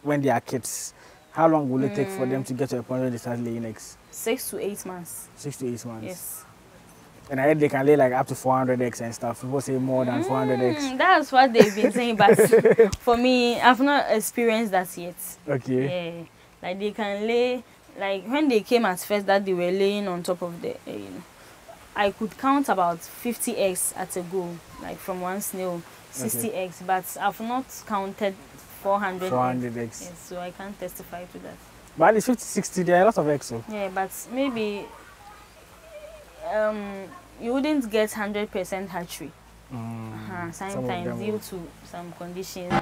when they are kids? How long will it take for them to get to a point where they start laying eggs? 6 to 8 months. 6 to 8 months. Yes. And I heard they can lay like up to 400 eggs and stuff. People say more than 400 eggs. That's what they've been saying, but for me, I've not experienced that yet. Okay. Yeah, like they can lay, like when they came at first that they were laying on top of the, I could count about 50 eggs at a go, like from one snail, 60 eggs, but I've not counted 400 eggs. Yes, so I can't testify to that. But at least 50, 60, there are a lot of eggs. So. Yeah, but maybe you wouldn't get 100% hatchery. Sometimes due to some conditions.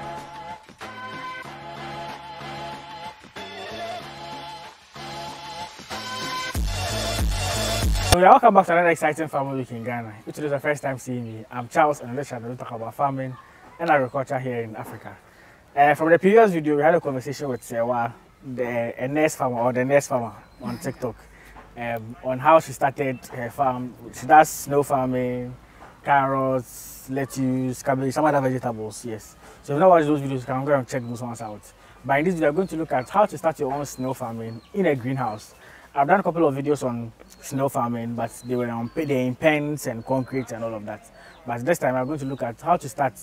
So welcome back to another exciting farming week in Ghana. If today is the first time seeing me, I'm Charles, and on this channel we talk about farming and agriculture here in Africa. From the previous video, we had a conversation with Sewa, the nurse farmer on TikTok, on how she started her farm. She does snow farming, carrots, lettuce, cabbage, some other vegetables. Yes. So if you don't watch those videos, you can go and check those ones out. But in this video, we're going to look at how to start your own snow farming in a greenhouse. I've done a couple of videos on snow farming, but they were in pens and concrete and all of that. But this time, I'm going to look at how to start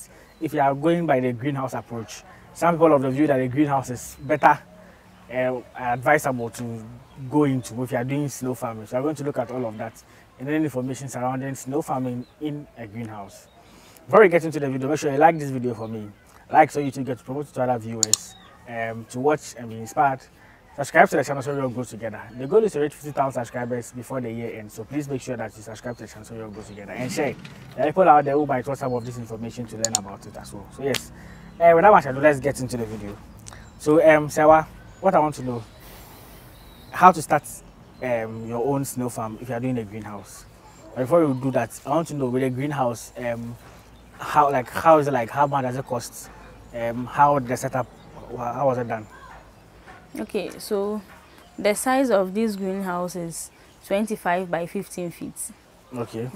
if you are going by the greenhouse approach. Some people have the view that the greenhouse is better, advisable to go into if you are doing snow farming. So I'm going to look at all of that and then information surrounding snow farming in a greenhouse. Before we get into the video, make sure you like this video for me. Like so YouTube gets promoted to other viewers to watch and be inspired. Subscribe to the channel so we all grow together. The goal is to reach 50,000 subscribers before the year ends. So please make sure that you subscribe to the channel so we all grow together and share. There are people out there who might want some of this information to learn about it as well. So yes, without much ado, let's get into the video. So Sewa, what I want to know, how to start your own snow farm if you are doing a greenhouse. But before we do that, I want to know with a greenhouse, how is it like? How much does it cost? How the setup? How was it done? Okay, so the size of this greenhouse is 25 by 15 feet. Okay.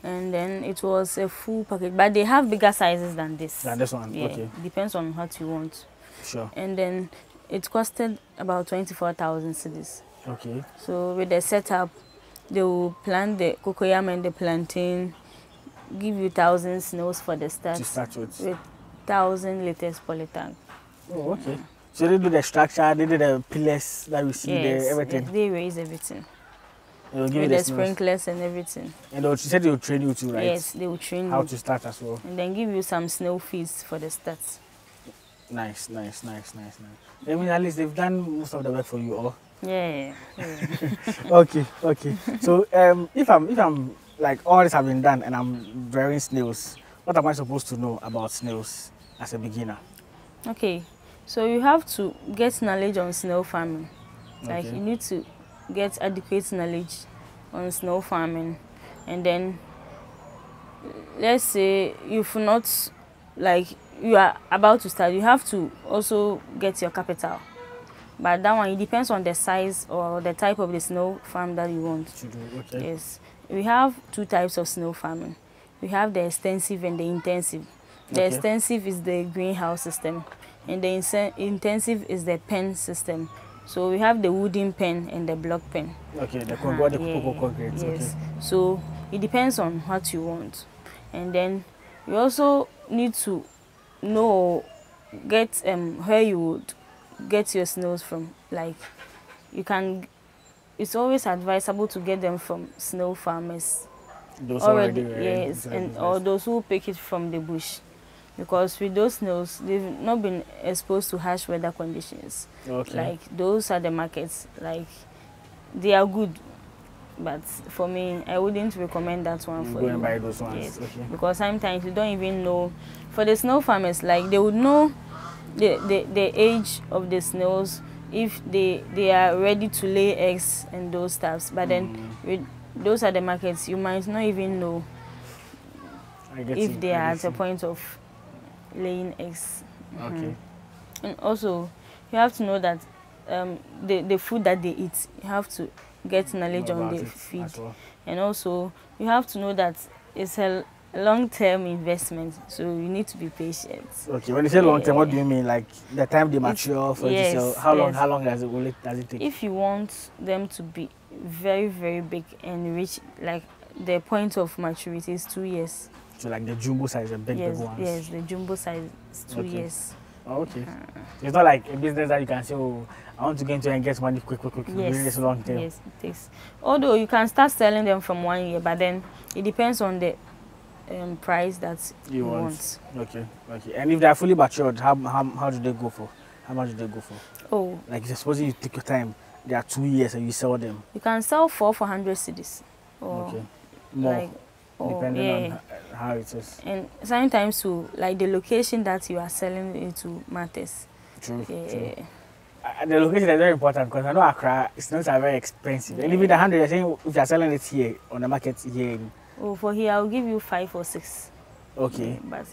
And then it was a full package, but they have bigger sizes than this. Than this one, yeah, okay. Depends on what you want. Sure. And then it costed about 24,000 cedis. Okay. So with the setup, they will plant the cocoyam and the plantain, give you 1,000 snails for the start. To start with 1,000 liters per liter. Oh, okay. So they do the structure, they do the pillars that we see there, everything. Yes, they raise everything. They will give with you the sprinklers and everything. And you said they will train you too, right? Yes, they will train you. How to start as well. And then give you some snail feeds for the start. Nice. I mean, at least they've done most of the work for you, or? Yeah. Okay. So if I'm like all this have been done and I'm rearing snails, what am I supposed to know about snails as a beginner? Okay. So you have to get knowledge on snail farming. Like you need to get adequate knowledge on snail farming. And then let's say you've not, like you are about to start, you have to also get your capital. But that one, it depends on the size or the type of the snail farm that you want to do. Okay. Yes. We have two types of snail farming. We have the extensive and the intensive. The extensive is the greenhouse system. And the intensive is the pen system. So we have the wooden pen and the block pen. Okay, the concrete. Yes. Okay. So it depends on what you want. And then you also need to know, get where you would get your snails from. Like it's always advisable to get them from snail farmers. Those already yes, or those who pick it from the bush. Because with those snails, they've not been exposed to harsh weather conditions. Okay. Like those are the markets. Like they are good, but for me, I wouldn't recommend that one for you. Go and buy those ones. Yes. Okay. Because sometimes you don't even know. For the snail farmers, like they would know the age of the snails if they are ready to lay eggs and those stuffs. But then with those are the markets, you might not even know if they are at a point of laying eggs. Okay. And also you have to know that the food that they eat, you have to get knowledge on the feed. Well. And also you have to know that it's long-term investment, so you need to be patient. Okay, when you say long-term, what do you mean? Like the time they mature for yes, you to sell? How long does it take? If you want them to be very, very big and reach like the point of maturity is 2 years. So like the jumbo size, the big ones? Yes, the jumbo size is 2 years. Oh, okay. It's not like a business that you can say, oh, I want to get into and get money quick. Yes. It's long term. Yes, it takes. Although you can start selling them from 1 year, but then it depends on the price that you want. Okay. And if they are fully matured, how do they go for? How much do they go for? Oh. Like suppose you take your time, they are 2 years and you sell them. You can sell for 100 cedis. Okay. More. Like, depending on how it is. And sometimes too, like the location that you are selling it to matters. True. The location is very important because I know Accra snails are very expensive. Yeah. And even the 100, you're saying if you're selling it here on the market here. Oh, for here I'll give you 5 or 6. Okay. Yeah,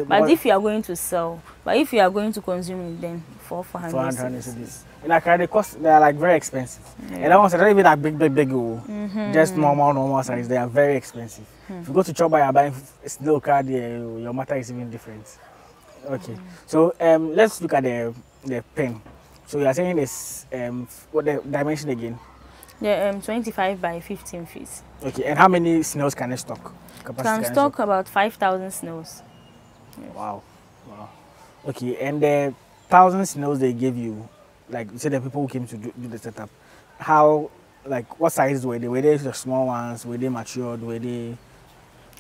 but if you are going to sell, but if you are going to consume it, then for 400 cedis. In Accra, they are like very expensive. Yeah. And that ones are not even that big. Just normal size. They are very expensive. If you go to Choba, you're buying snail card, your matter is even different. Okay. So let's look at the pen. So you are saying it's what the dimension again? Yeah, 25 by 15 feet. Okay. And how many snails can it stock? Can stock about 5,000 snails. Yes. Wow. Okay. And the 1,000 snails they gave you, like you said, the people who came to do the setup, how, like, what sizes were they? Were they the small ones? Were they matured? Were they?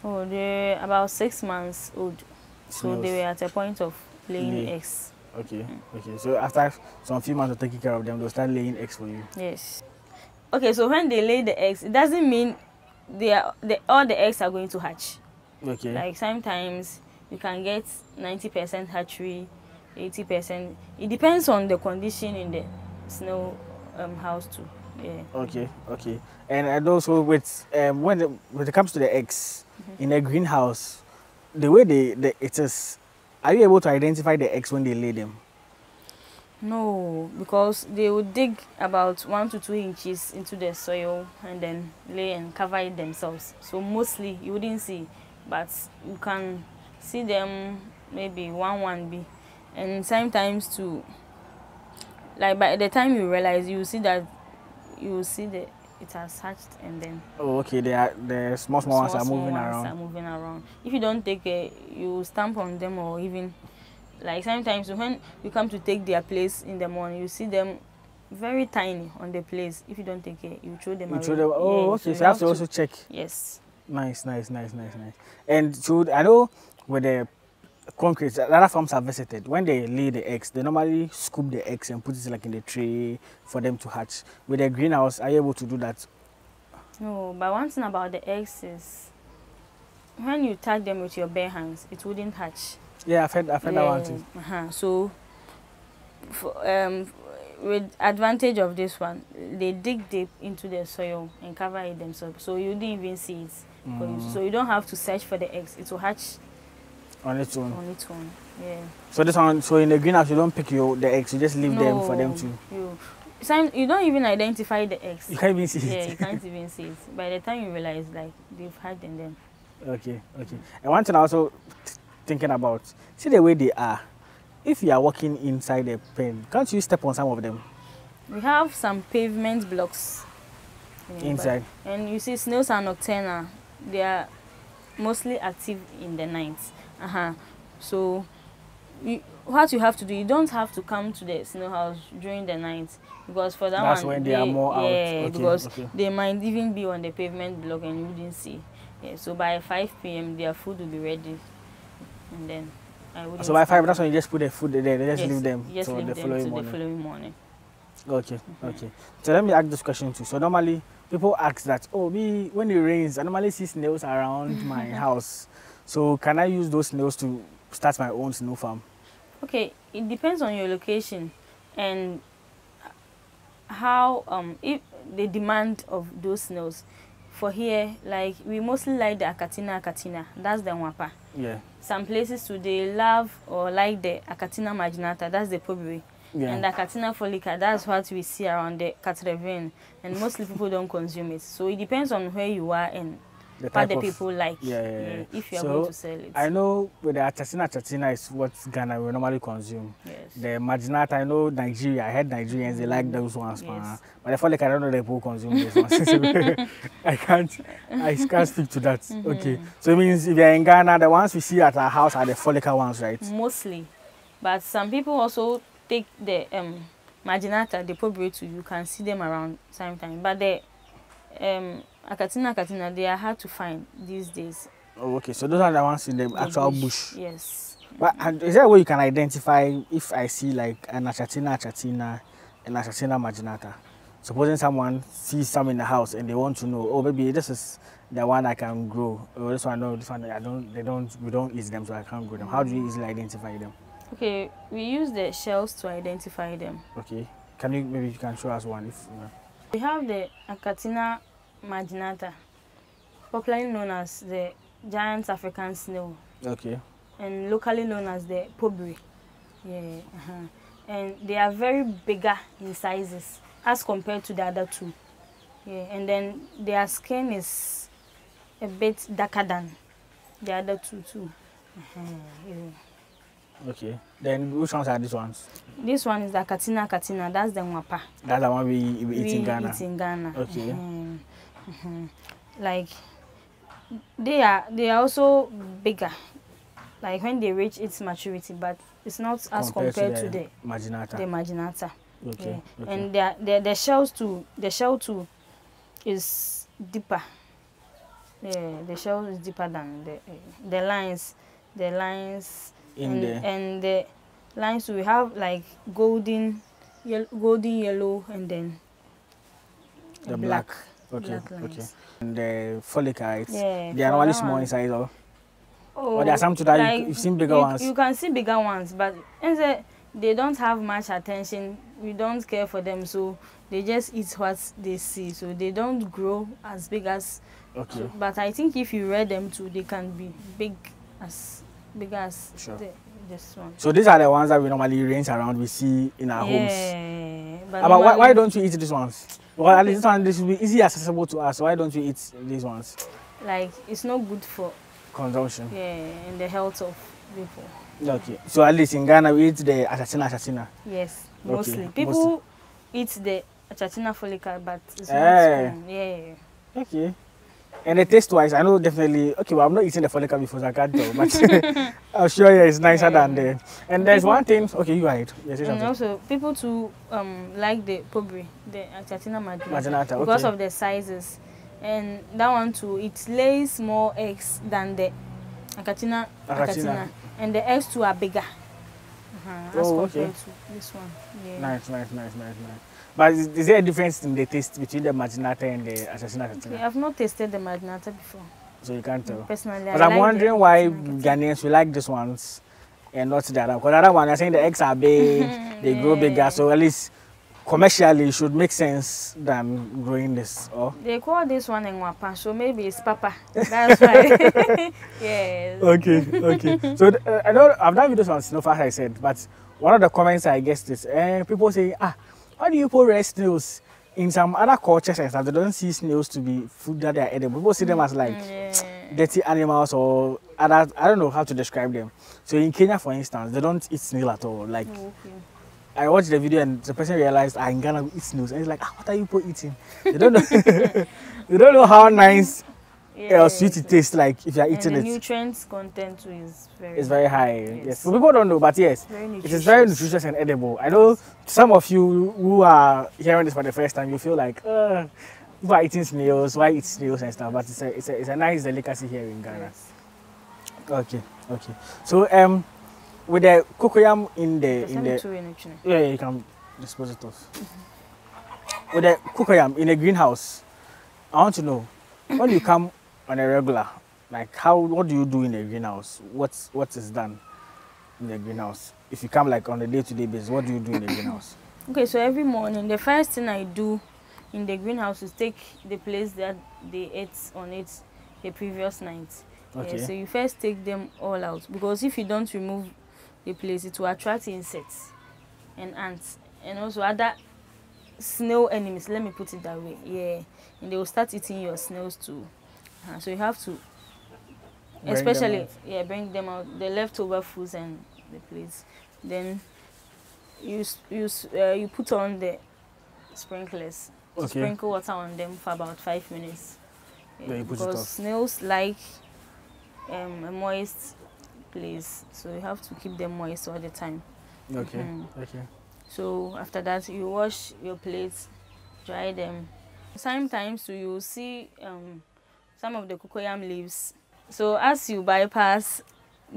Oh, they're about 6 months old. Snails. So they were at a point of laying eggs. Okay. So after some few months of taking care of them, they'll start laying eggs for you. Yes. Okay, so when they lay the eggs, it doesn't mean all the eggs are going to hatch. Okay. Like sometimes you can get 90% hatchery, 80%. It depends on the condition in the snail house too. Yeah. Okay. And also with when it comes to the eggs in a greenhouse, the way it is, are you able to identify the eggs when they lay them? No, because they would dig about 1 to 2 inches into the soil and then lay and cover it themselves. So mostly you wouldn't see, but you can see them maybe one B. And sometimes too, like by the time you realize, you see that it has hatched and then. Oh, okay. The small ones are moving around. If you don't take care, you stamp on them, or even like sometimes when you come to take their place in the morning, you see them very tiny on the place. If you don't take care, you throw them away. Oh, okay. So you have to also check. Yes. Nice. And so I know with the concrete, other farms are visited. When they lay the eggs, they normally scoop the eggs and put it like in the tray for them to hatch. With the greenhouse, are you able to do that? No, but one thing about the eggs is when you tag them with your bare hands, it wouldn't hatch. Yeah, I've heard that one too. So, with advantage of this one, they dig deep into the soil and cover it themselves, so you didn't even see it. So you don't have to search for the eggs; it will hatch on its own. Yeah. So this one, so in the greenhouse, you don't pick the eggs; you just leave them for them to. You don't even identify the eggs. You can't even see it. Yeah, you can't even see it. By the time you realize, like they've hatched and then. Okay. And one thing I also thinking about, see the way they are. If you are walking inside the pen, can't you step on some of them? We have some pavement blocks inside. And you see, snails are nocturnal. They are mostly active in the night. So what you have to do, you don't have to come to the snail house during the night, because for that's when they are more out. Yeah, because they might even be on the pavement block and you wouldn't see. Yeah, so by 5 p.m. their food will be ready, and then so by 5, that's when you just put the food there. They just leave them till the following morning. Okay. So let me ask this question too. So normally people ask that, when it rains, I normally see snails around my house. So can I use those snails to start my own snail farm? Okay, it depends on your location and how if the demand of those snails. For here, like we mostly like the Achatina, that's the Nwapa. Yeah. Some places too, they love or like the Achatina marginata, that's the Pobiri. Yeah. And the Achatina folica, that's what we see around the Katreven. And mostly people don't consume it. So it depends on where you are and what the people like. Yeah. If you are going to sell it. I know with the chatina is what Ghana will normally consume. Yes. The marginata, I know Nigeria. I heard Nigerians they like those ones, yes. but I feel like I don't know the people consume these ones. I can't speak to that. Okay, so it means if you're in Ghana, the ones we see at our house are the follicle ones, right? Mostly, but some people also take the marginata, the probe too. You can see them around time. But the Akatina, they are hard to find these days. Oh, okay, so those are the ones in the actual bush. Yes. But is there a way you can identify if I see like an achatina, and achatina marginata? Supposing someone sees some in the house and they want to know, oh, maybe this is the one I can grow, or this one, no, this one we don't eat them, so I can't grow them. How do you easily identify them? Okay, we use the shells to identify them. Okay, maybe you can show us one if. We have the Achatina marginata, popularly known as the giant African snail. Okay. And locally known as the pobri. Yeah. And they are very bigger in sizes as compared to the other two. Yeah. And then their skin is a bit darker than the other two too. Yeah. Okay. Then which ones are these ones? This one is the Katina. That's the Mwapa. That's the one we eat in Ghana. Eat in Ghana. Okay. Like they are also bigger. Like when they reach its maturity, but it's not as compared to the marginata. The marginata. Okay. Yeah. And the shells too. The shell too is deeper. Yeah, the shell is deeper than the lines. The lines and the lines we have like golden yellow, and then the black. Okay. Black lines. And the follicles. Yeah, they are normally small inside, though. Oh, or there are some that like you've seen bigger ones. You can see bigger ones, but they don't have much attention. We don't care for them, so they just eat what they see. So they don't grow as big as. Okay. So, but I think if you rear them too, they can be big as sure. This one. So these are the ones that we normally range around. We see in our homes. But why don't you eat these ones? Well, at least this will be easy accessible to us. So why don't you eat these ones? Like it's not good for consumption. Yeah, and the health of people. Okay. So at least in Ghana we eat the achatina. Yes, mostly. Okay. People mostly eat the achatina follicle, but it's not Yeah. Okay. And the taste-wise, I know definitely. Okay, well, I'm not eating the follicle before, so I can't tell. But I'm sure it's nicer than the. And there's one thing. Okay, you are it. Yes, and also, people too like the pobri, the achatina marginata, because of the sizes. And that one too, it lays more eggs than the achatina. And the eggs too are bigger as compared to this one. Yeah. Nice. But is there a difference in the taste between the marginata and the achatina? Okay, I've not tasted the marginata before. So you can't tell? Personally, but I'm wondering why Ghanaians will like these ones and not the other. Because the other one, you're saying the eggs are big, they grow bigger, so at least commercially it should make sense than growing this. Or they call this one Nwapa, so maybe it's Papa. That's why. Yes. Okay. So I know I've done videos on snow, as I said, but one of the comments I guess is people say, why do you put red snails? In some other cultures and stuff, they don't see snails to be food that they are edible. People see them as like dirty animals or other. I don't know how to describe them. So in Kenya, for instance, they don't eat snail at all. Like I watched the video and the person realized in Ghana we eat snails, and he's like, what are you people eating? They don't know. They don't know how nice or sweet it tastes like if you are eating and it. The nutrients content too is very high. Yes. So people don't know, but yes, it is very nutritious and edible. I know some of you who are hearing this for the first time, you feel like, people are eating snails, why eat snails and stuff? But it's a nice delicacy here in Ghana. Yes. Okay. So with the cocoyam in the you can dispose it off. With the cocoyam in a greenhouse, I want to know when you come on a regular, like what do you do in the greenhouse? What is done in the greenhouse? If you come like on a day-to-day basis, what do you do in the greenhouse? Okay, so every morning the first thing I do in the greenhouse is take the place that they ate on it the previous night. Okay. Yeah, so you first take them all out, because if you don't remove the place, it will attract insects and ants and also other snail enemies. Let me put it that way. Yeah, and they will start eating your snails too. So you have to, Bring especially them bring them out, the leftover foods and the plates. Then you put on the sprinklers to sprinkle water on them for about 5 minutes. Then you put it Because off. snails like a moist place, so you have to keep them moist all the time. Okay. Okay. So after that, you wash your plates, dry them. Sometimes you will see some of the cocoyam leaves. So as you bypass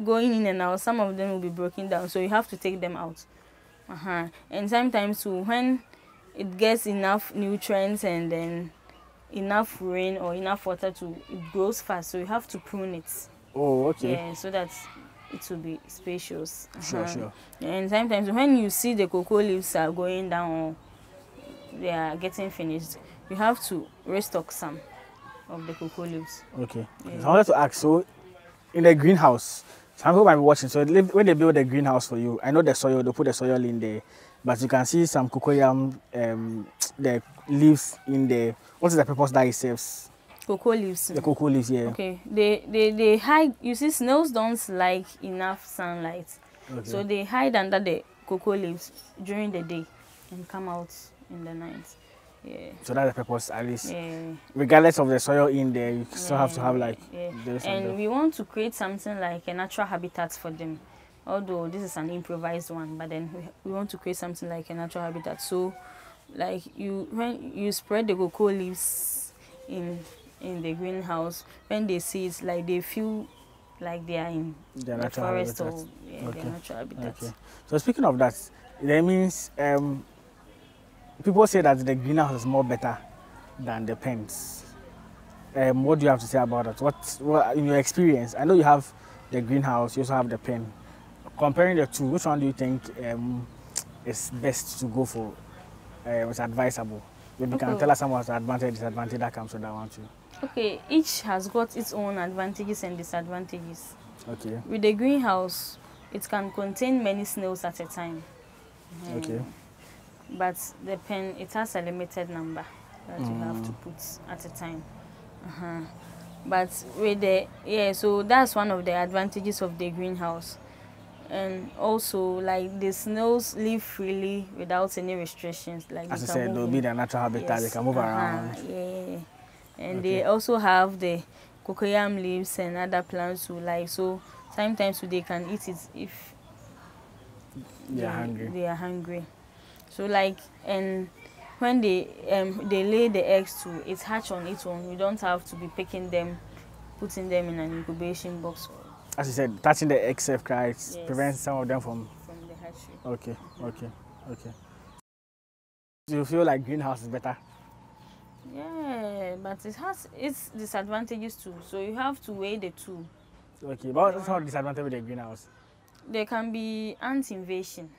going in and out, some of them will be broken down, so you have to take them out. And sometimes too, when it gets enough nutrients and then enough rain or enough water it grows fast, so you have to prune it. Oh, okay. Yeah, so that it will be spacious. Sure. And sometimes when you see the cocoa leaves are going down or they are getting finished, you have to restock some of the cocoa leaves. Okay. Yeah. So I wanted to ask, so in the greenhouse, some people might be watching, so when they build a greenhouse for you, I know the soil, they put the soil in there, but you can see some cocoyam, the leaves in there. What is the purpose that it serves? Cocoa leaves. The cocoa leaves, yeah. Okay, they hide. You see, snails don't like enough sunlight, so they hide under the cocoa leaves during the day and come out in the night. Yeah. So that's the purpose, at least. Yeah. Regardless of the soil in there, you still have to have like. And we want to create something like a natural habitat for them. Although this is an improvised one, but then we want to create something like a natural habitat. So, like when you spread the cocoa leaves in the greenhouse, when they see it, like they feel like they are in the forest habitat. Or their natural habitat. Okay. So speaking of that, that means people say that the greenhouse is more better than the pens. What do you have to say about that? What in your experience? I know you have the greenhouse, you also have the pen. Comparing the two, which one do you think is best to go for? It's advisable. Maybe you can tell us some of the advantage, disadvantage that comes with that one too. Okay, each has got its own advantages and disadvantages. Okay. With the greenhouse, it can contain many snails at a time. Okay. But the pen, it has a limited number that you have to put at a time. But with the so that's one of the advantages of the greenhouse. And also, like, the snails live freely without any restrictions. Like, as I said, they'll be their natural habitat. They can move around. Yeah. And they also have the cocoyam leaves and other plants too. Like, so sometimes they can eat it if they are hungry. So like, and when they lay the eggs too, it's hatch on its own. You don't have to be picking them, putting them in an incubation box. As you said, touching the egg safe prevents some of them from the hatchery. Okay. Do you feel like greenhouse is better? Yeah, but it has its disadvantages too. So you have to weigh the two. Okay, but what's the disadvantage with the greenhouse? There can be ant invasion,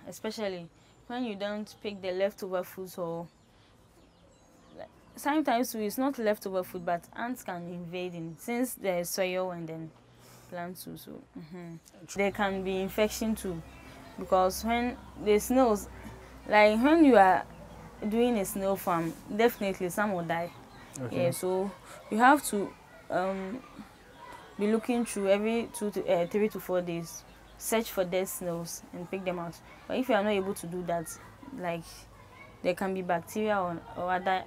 especially when you don't pick the leftover foods, or sometimes it's not leftover food, but ants can invade in, since there's soil and then plants too. So there can be infection too, because when the snails, like when you are doing a snail farm, definitely some will die. Okay. Yeah, so you have to be looking through every 3 to 4 days, search for dead snails and pick them out. But if you are not able to do that, like, there can be bacteria or other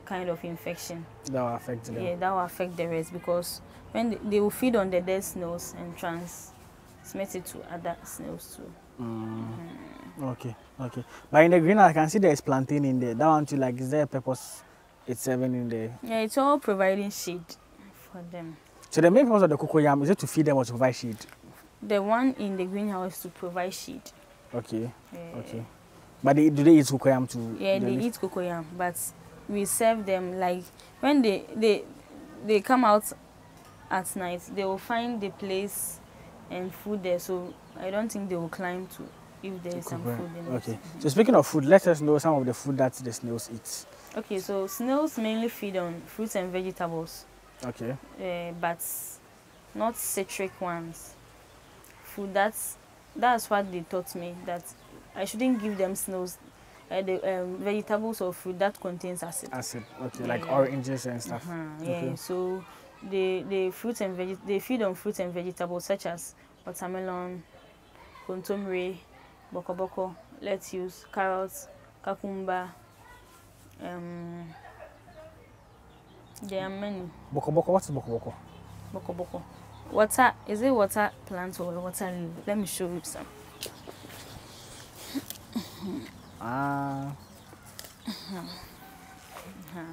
kind of infection that will affect them. Yeah, that will affect the rest, because when they will feed on the dead snails and transmit it to other snails too. Okay. But in the greenhouse, I can see there's plantain in there. That one too, like, is there a purpose it's serving in there? Yeah, it's all providing shade for them. So the main purpose of the cocoyam, is it to feed them or to provide shade? The one in the greenhouse is to provide shade. Okay. Okay. But do they eat cocoyam too? Yeah, they eat cocoyam, but we serve them, like, when they come out at night, they will find the place and food there. So I don't think they will climb to if there is some food in it. Okay. So speaking of food, let us know some of the food that the snails eat. Okay, so snails mainly feed on fruits and vegetables. Okay. But not citric ones. Food, that's what they taught me, that I shouldn't give them snails the vegetables or fruit that contains acid. Acid, okay, like oranges and stuff. Yeah, okay. So they feed on fruits and vegetables such as watermelon, kontomire, boko boko, lettuce, carrots, cucumber. There are many. Boko boko, what's boko boko? Boko boko. Water, is it water plant or water leaf? Let me show you some.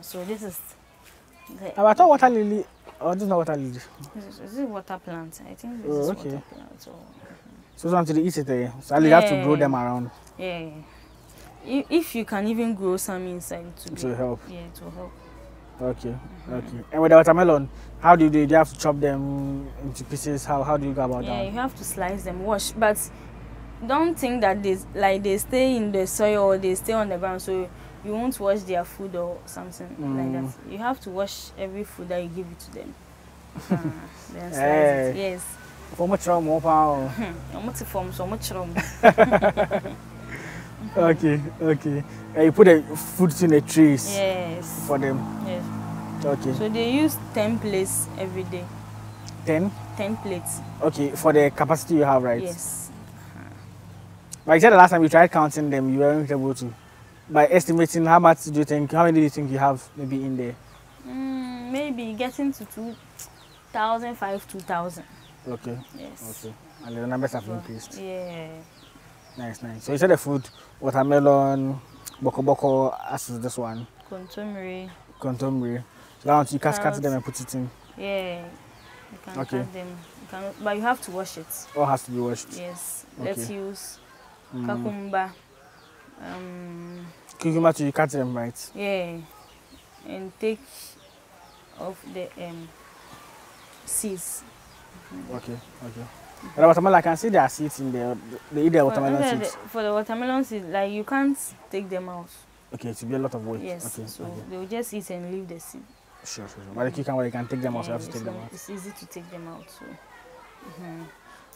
So this is I thought water lily. Oh, this is not water lily. This is water plant. I think this is water plant. So something to eat it there. So you have to grow them around. Yeah. If you can even grow some inside to help. Yeah, to help. Okay. Okay. And with the watermelon, how do you have to chop them into pieces? How do you go about that? Yeah, you have to slice them, wash, but don't think that they stay in the soil or they stay on the ground, so you won't wash their food or something like that. You have to wash every food that you give it to them. Then slice it. Yes. For much rum, Okay, okay. And you put the food in the trees. Yes. For them. Yes. Okay. So they use 10 plates every day. 10? 10 plates. Okay, for the capacity you have, right? Yes. But you said the last time you tried counting them, you weren't able to. By estimating, how many do you think you have maybe in there? Maybe getting to 2,000. Okay. Yes. Okay. And the numbers have increased. Yeah. Nice, nice. So you said the food, watermelon, boko boko, as is this one. Kontomire. So now you can cut them and put it in. Yeah. You can cut them. But you have to wash it. All has to be washed. Yes. Okay. Lettuce, cucumber. Cucumber you cut them, right? Yeah. And take off the seeds. Okay. And the watermelon, I can see there are seeds in there. They eat the watermelon seeds. For the watermelon seeds, like you can't take them out. Okay, it will be a lot of weight. Yes. Okay. So they will just eat and leave the seed. Sure. But the cucumber, you can take them out. So you have to take them out. It's easy to take them out. So.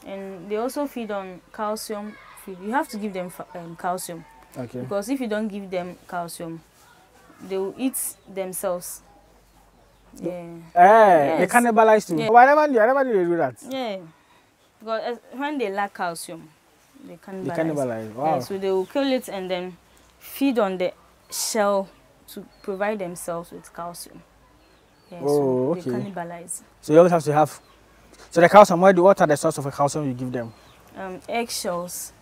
And they also feed on calcium. You have to give them calcium. Okay. Because if you don't give them calcium, they will eat themselves. Yeah. Yes. They cannibalize too. Yeah. Why never do they do that? Yeah. Because when they lack calcium, they cannibalize. They cannibalize. Wow. Yeah, so they will kill it and then feed on the shell to provide themselves with calcium. Yeah, so they cannibalize. So you always have to have. So the calcium, what are the source of the calcium you give them? Eggshells.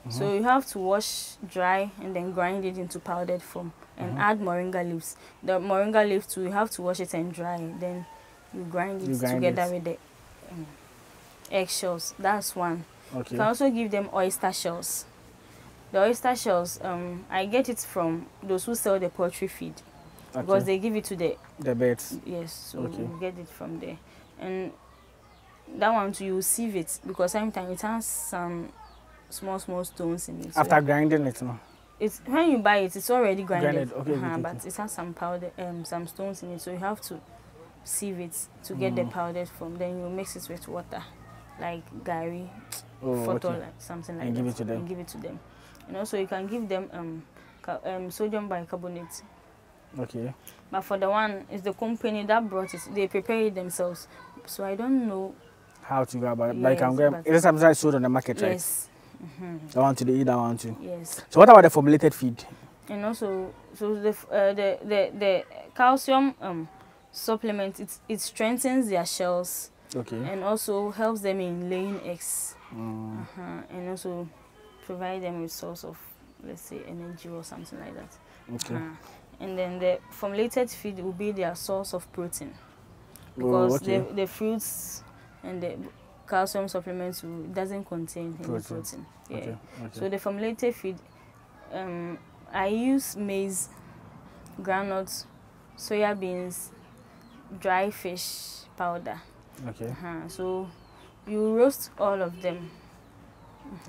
So you have to wash, dry, and then grind it into powdered form and add moringa leaves. The moringa leaf too, you have to wash it and dry. Then you grind it together with the eggshells. That's one. Okay. You can also give them oyster shells. The oyster shells, I get it from those who sell the poultry feed. Because they give it to the birds. Yes, so you get it from there. And that one too, you sieve it because sometimes it has some small stones in it. After grinding it, no? It's when you buy it, it's already grinded. Okay, but it has some powder, some stones in it, so you have to sieve it to get the powdered form. Then you mix it with water, like gari, photo, like something like that. Give it to them. And give it to them. And also you can give them sodium bicarbonate. Okay. But for the one, it's the company that brought it. They prepare it themselves. So I don't know how to go about it. But you can go. It is something that's sold on the market, right? Yes. I want to eat that one too. Yes. So what about the formulated feed? And also, so the calcium supplement, it strengthens their shells. Okay. And also helps them in laying eggs. And also provide them with source of, let's say, energy or something like that. Okay. And then the formulated feed will be their source of protein. Because the fruits and the calcium supplements doesn't contain any protein. Yeah. Okay. So the formulated feed, I use maize, groundnuts, soya beans, dry fish powder. Okay. So you roast all of them.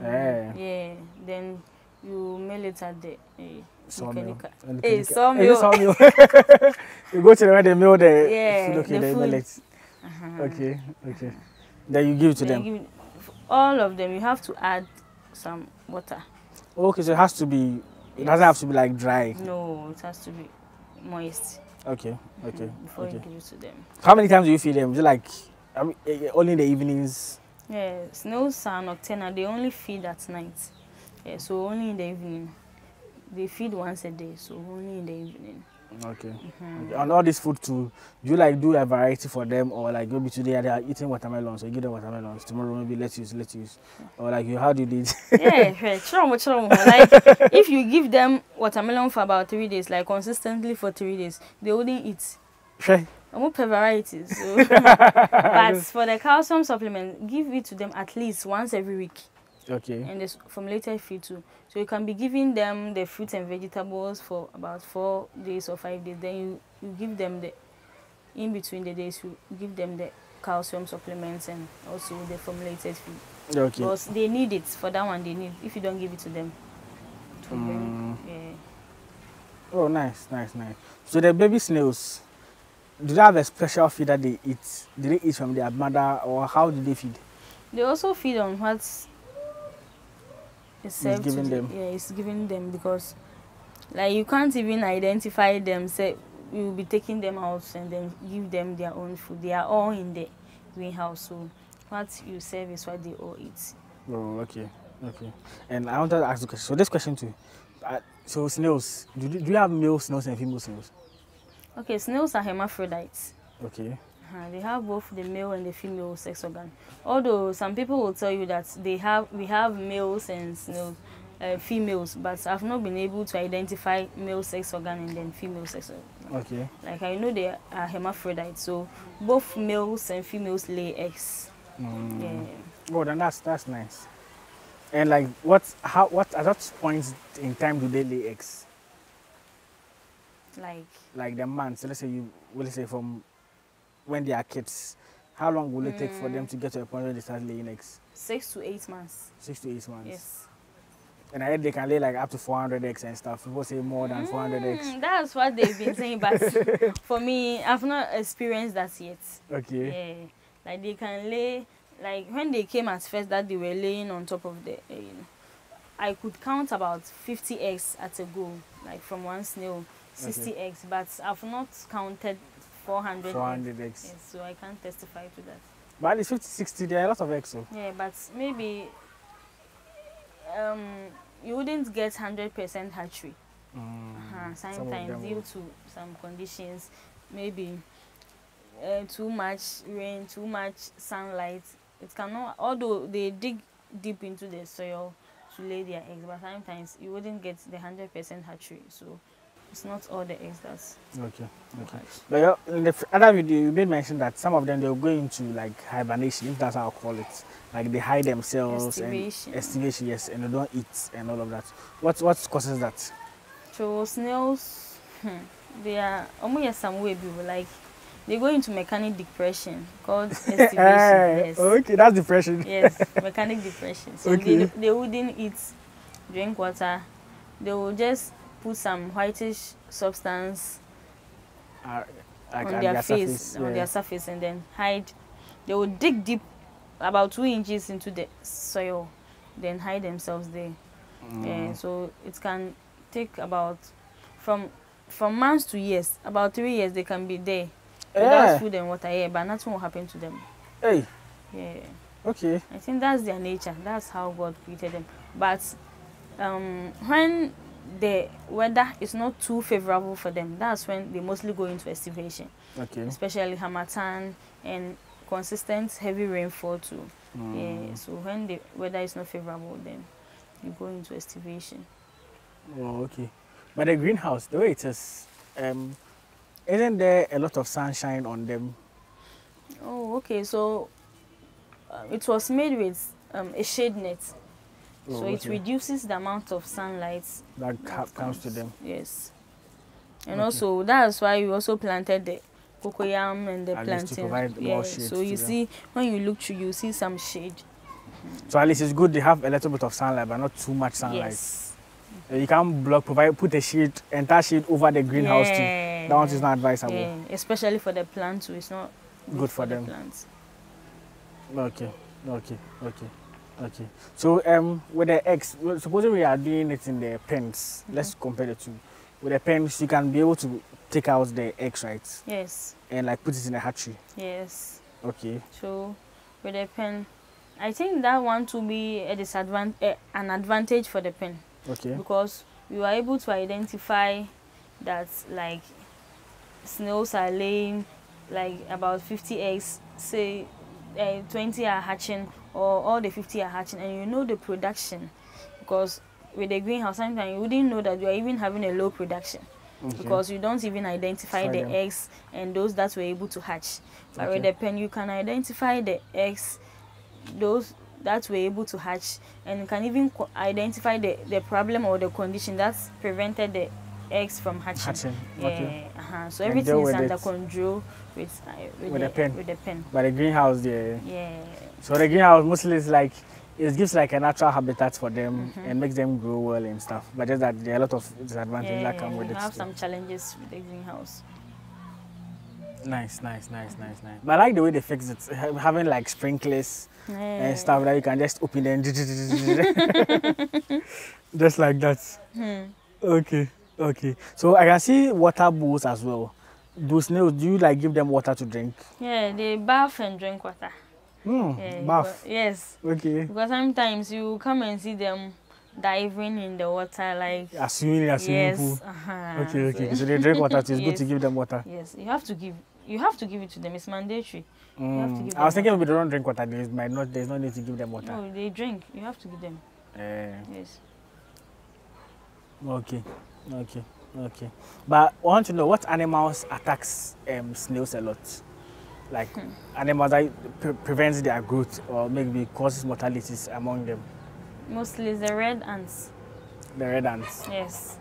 Yeah. Then you mill it at the sawmill. Sawmill. You go to where they mill the food. Okay, they mill it. Okay. Then you give it to them. All of them, you have to add some water. Okay, so it has to be It doesn't have to be like dry. No, it has to be moist. Okay. Before you give it to them. How many times do you feed them? Is it like only in the evenings? Yeah, snails are nocturnal. They only feed at night. Yeah, so only in the evening. They feed once a day, so only in the evening. Okay. Okay. And all this food too, do you like do a variety for them, or like maybe today they are eating watermelons, so you give them watermelons. Tomorrow maybe lettuce, or like you how do you do it? Yeah, like if you give them watermelon for about 3 days, like consistently for 3 days, they wouldn't eat. Sure. I won't pay varieties. So. But for the calcium supplement, give it to them at least once every week. Okay. And this formulated feed too. So you can be giving them the fruits and vegetables for about 4 days or 5 days. Then you give them the, in between the days, you give them the calcium supplements and also the formulated feed. Okay. Because they need it. For that one, they need. If you don't give it to them, it will yeah. Oh, nice. So the baby snails, do they have a special feed that they eat? Do they eat from their mother, or how do they feed? They also feed on what's it's giving them. Yeah, it's giving them, because like you can't even identify them. Say you will be taking them out and then give them their own food. They are all in the greenhouse, so what you serve is what they all eat. Oh, okay. And I wanted to ask a question. So this question too. So snails, do you have male snails and female snails? Okay, snails are hermaphrodites. Okay. They have both the male and the female sex organ. Although some people will tell you that we have males and snails, females, but I've not been able to identify male sex organ and then female sex organ. Okay. Like I know they are hermaphrodites, so both males and females lay eggs. Yeah. Oh, then that's nice. And like what at what point in time do they lay eggs? Like the months. So let's say from when they are kids, how long will it take for them to get to a point where they start laying eggs? 6 to 8 months. 6 to 8 months. Yes. And I heard they can lay like up to 400 eggs and stuff. People say more than 400 eggs. That's what they've been saying, but for me, I've not experienced that yet. Okay. Yeah. Like they can lay, like when they came at first that they were laying on top of the, I could count about 50 eggs at a go, like from one snail, 60 eggs, but I've not counted 400 eggs. Yes, so I can't testify to that. But at least 50, 60, there are a lot of eggs. So. Yeah, but maybe you wouldn't get 100% hatchery. Sometimes due to some conditions, maybe too much rain, too much sunlight. It cannot, although they dig deep into the soil to lay their eggs, but sometimes you wouldn't get the 100% hatchery. So it's not all the eggs that's okay. But in the other video, you made mention that some of them they'll go into like hibernation, if that's how I call it. Like they hide themselves estivation, yes, and they don't eat and all of that. What causes that? So snails, they are almost some way people like they go into mechanic depression called estivation. Yes. Okay, that's depression. Yes, mechanic depression. So they wouldn't eat, drink water. They will just put some whitish substance on their face, on their surface, and then hide. They will dig deep, about 2 inches into the soil, then hide themselves there. Yeah, so it can take about from months to years, about 3 years they can be there without food and water. Yeah, but nothing will happen to them. Hey. Yeah. Okay. I think that's their nature. That's how God created them. But when the weather is not too favorable for them, that's when they mostly go into estivation. Okay. Especially harmattan and consistent heavy rainfall too. Yeah. So when the weather is not favorable, then you go into estivation. Oh, okay. But the greenhouse, the way it is, isn't there a lot of sunshine on them? Oh, okay. So it was made with a shade net. Oh, so it reduces the amount of sunlight that comes to them. Yes. And also, that's why we also planted the cocoyam and the plantain. To provide more shade. So you see, when you look through, you see some shade. So at least it's good they have a little bit of sunlight, but not too much sunlight. Yes. You can't put a shade, entire shade over the greenhouse too. That one is not advisable. Yeah, especially for the plants too. It's not good for them. The plants. Okay. Okay. So with the eggs, supposing we are doing it in the pens, let's compare the two. With the pens, you can be able to take out the eggs, right? Yes. And like put it in a hatchery. Yes. Okay. So with the pen, I think that one to be a disadvantage, an advantage for the pen. Okay. Because you are able to identify that like snails are laying like about 50 eggs, say 20 are hatching, or all the 50 are hatching, and you know the production. Because with the greenhouse, sometimes you wouldn't know that you are even having a low production. Okay. Because you don't even identify the eggs and those that were able to hatch. But with the pen, you can identify the eggs, those that were able to hatch, and you can even identify the problem or the condition that's prevented the eggs from hatching. Yeah. Okay. So everything is under control with the pen. With the pen. But the greenhouse, there. Yeah. So the greenhouse mostly is like, it gives like a natural habitat for them and makes them grow well and stuff. But just that there are a lot of disadvantages that come with it. You have some challenges with the greenhouse. Nice. But I like the way they fix it, having like sprinklers and stuff that you can just open them, just like that. Okay. So I can see water bowls as well. Those snails, do you like give them water to drink? Yeah, they bath and drink water. Bath? Yes. Okay. Because sometimes you come and see them diving in the water, like swimming in a swimming pool. Okay. So they drink water too. It's good to give them water. Yes, you have to give it to them. It's mandatory. You have to give them I was thinking if they don't drink water, there's no need to give them water. No, they drink. You have to give them. Yes. Okay. But I want to know what animals attacks snails a lot? Like animals that prevents their growth or maybe causes mortalities among them? Mostly the red ants. The red ants? Yes.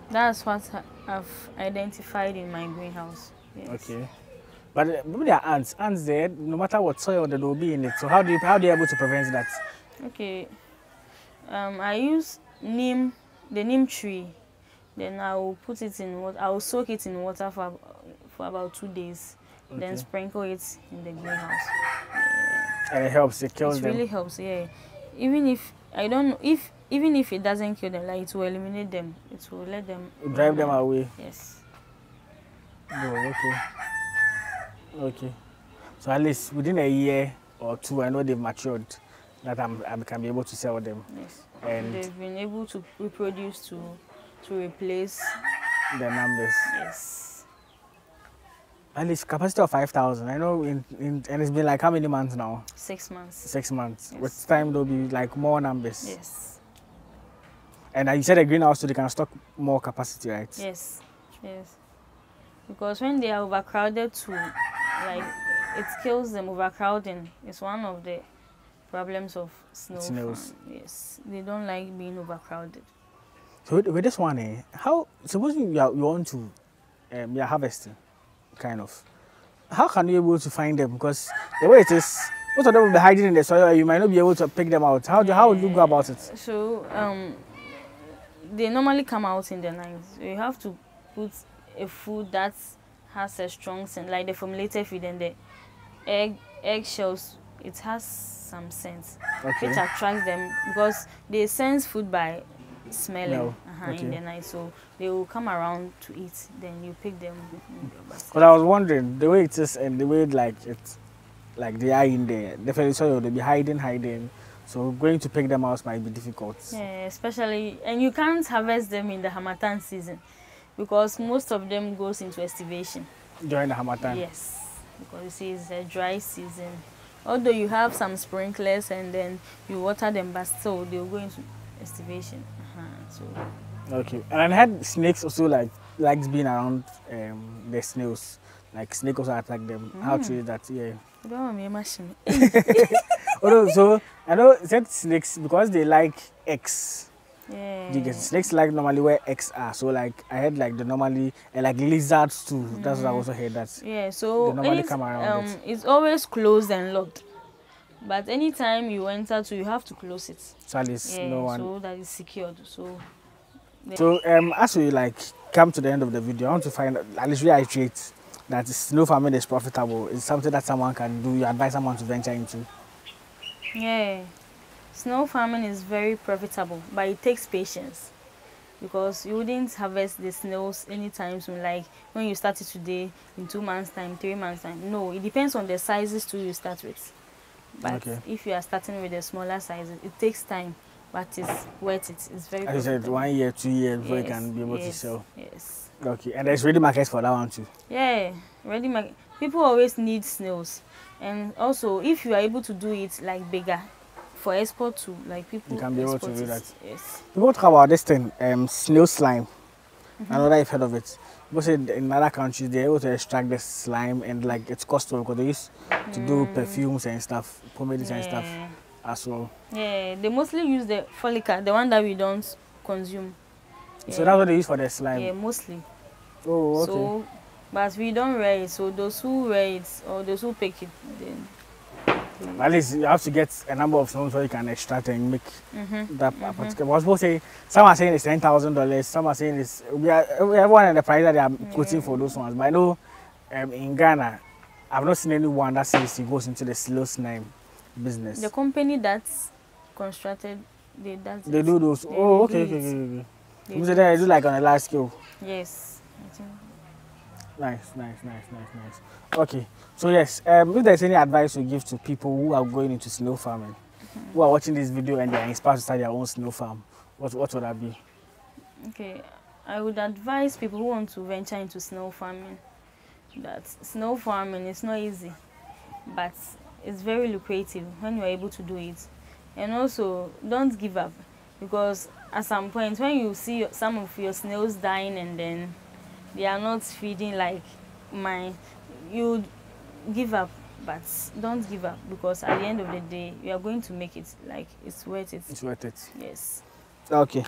That's what I've identified in my greenhouse. Yes. Okay. But maybe there are ants. Ants there, no matter what soil there will be in it. So how do you able to prevent that? Okay. I use the neem tree. Then I will put it in water. I will soak it in water for about 2 days. Then sprinkle it in the greenhouse. And it helps. It kills them. It really helps. Yeah. Even if it doesn't kill them, like it will eliminate them. It will let them drive them away. Yes. Oh, okay. So at least within a year or two, I know they've matured. That I can be able to sell them. Yes. And they've been able to reproduce to replace the numbers. Yes. At least capacity of 5,000. I know and it's been like how many months now? 6 months. 6 months. Yes. With time there'll be like more numbers. Yes. And you said a greenhouse so they can stock more capacity, right? Yes. Because when they are overcrowded too, like it kills them. Overcrowding is one of the problems of snails. Yes. They don't like being overcrowded. So with this one, how supposing you want to you're harvesting, kind of, how can you be able to find them? Because the way it is, most of them will be hiding in the soil. You might not be able to pick them out. How would you go about it? So they normally come out in the night. So you have to put a food that has a strong scent, like the formulated feed and the egg shells. It has some scent, which attracts them because they sense food by smelling in the night, so they will come around to eat. Then you pick them. But I was wondering the way it is and the way like they are in there. Definitely, so they'll be hiding. So going to pick them out might be difficult. Yeah, especially, and you can't harvest them in the Hamatan season because most of them goes into estivation during the Hamatan. Yes, because you see it's a dry season. Although you have some sprinklers and then you water them, but still they'll go into estivation. Okay, and I heard snakes also likes being around the snails. Like snakes also attack them. How true is that? Yeah. So I know that snakes, because they like eggs. Yeah. Because snakes like normally where eggs are. So like I heard like the normally like lizards too. That's what I also heard that. Yeah. So they normally come around it's always closed and locked. But anytime you enter to, you have to close it. So at least no one. So that is secured. So as we like come to the end of the video, I want to find at least reiterate that snail farming is profitable. It's something that someone can do. You advise someone to venture into. Yeah, snail farming is very profitable, but it takes patience because you wouldn't harvest the snails anytime soon. Like when you start it today, in 2 months' time, 3 months' time. No, it depends on the sizes too you start with. But Okay. if you are starting with the smaller sizes, it takes time, but it's worth it. It's very As you said, profitable. 1 year, 2 years before you Yes, can be able to yes, sell. yes. Okay, and there's ready markets for that one too. Yeah, ready market. People always need snails, and also if you are able to do it like bigger, for export to like people You can be able to export do it. that. Yes. People talk about this thing, snail slime. I know that you've heard of it. People say in other countries they're able to extract the slime and like it's costly because they used to do perfumes and stuff, pomades and stuff Yeah. as well. Yeah, they mostly use the folica, the one that we don't consume. So Yeah. that's what they use for the slime. Yeah, mostly. Oh, okay. So, but we don't wear it. So those who wear it or those who pick it, then. At least you have to get a number of stones where you can extract and make that particular. But people say some are saying it's $10,000, some are saying it's everyone and the price that they are quoting for those ones. But I know in Ghana, I've not seen anyone that says he goes into the slow slime business. The company that's constructed, they do those. Oh, okay. You say they do like on a large scale. Yes. I think. Nice. Okay, so yes, if there's any advice you give to people who are going into snail farming, who are watching this video and they are inspired to start their own snail farm, what would that be? Okay, I would advise people who want to venture into snail farming that snail farming is not easy, but it's very lucrative when you are able to do it. And also, don't give up, because at some point when you see some of your snails dying and then they are not feeding like mine, you give up. But don't give up, because at the end of the day you are going to make it. Like, it's worth it. It's worth it. Yes. Okay.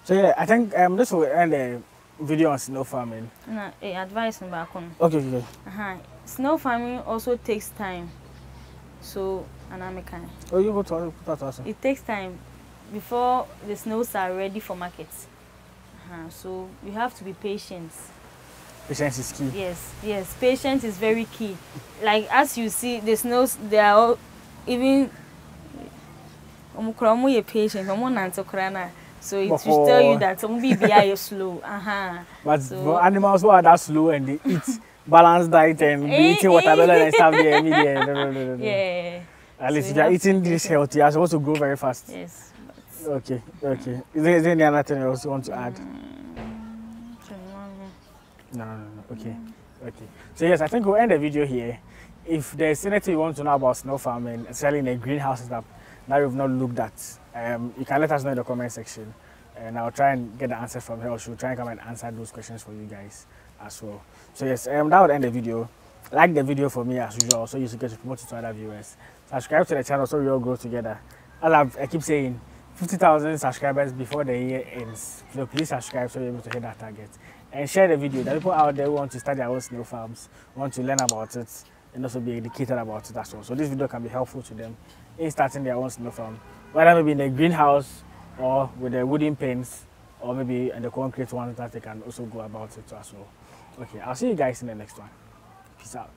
So yeah, I think this will end the video on snail farming. Nah, advice number one. Okay. Snail farming also takes time. So, and I'm a kind. Oh, you go to that also. It takes time before the snails are ready for market. So you have to be patient. Patience is key. Yes, patience is very key. Like, as you see, the snails, they are all, even patient. So it should tell you that some people are slow. But for animals who are that slow and they eat balanced diet and be eating watermelon and stuff, no. Yeah. At least if you are eating this healthy, you're supposed to grow very fast. Yes. Okay. Is there any other thing you also want to add? No. Okay. So yes, I think we'll end the video here. If there's anything you want to know about snail farming, especially in a greenhouse setup that we've not looked at, you can let us know in the comment section, and I'll try and get the answers from her. She'll try and come and answer those questions for you guys as well. So yes, that would end the video. Like the video for me as usual, so you get to promote it to other viewers. Subscribe to the channel so we all grow together. As I keep saying, 50,000 subscribers before the year ends. So please subscribe so you're able to hit that target. And share the video. There are people out there who want to start their own snail farms, want to learn about it, and also be educated about it as well. So this video can be helpful to them in starting their own snail farm, whether maybe in a greenhouse or with the wooden pens, or maybe in the concrete ones that they can also go about it as well. Okay, I'll see you guys in the next one. Peace out.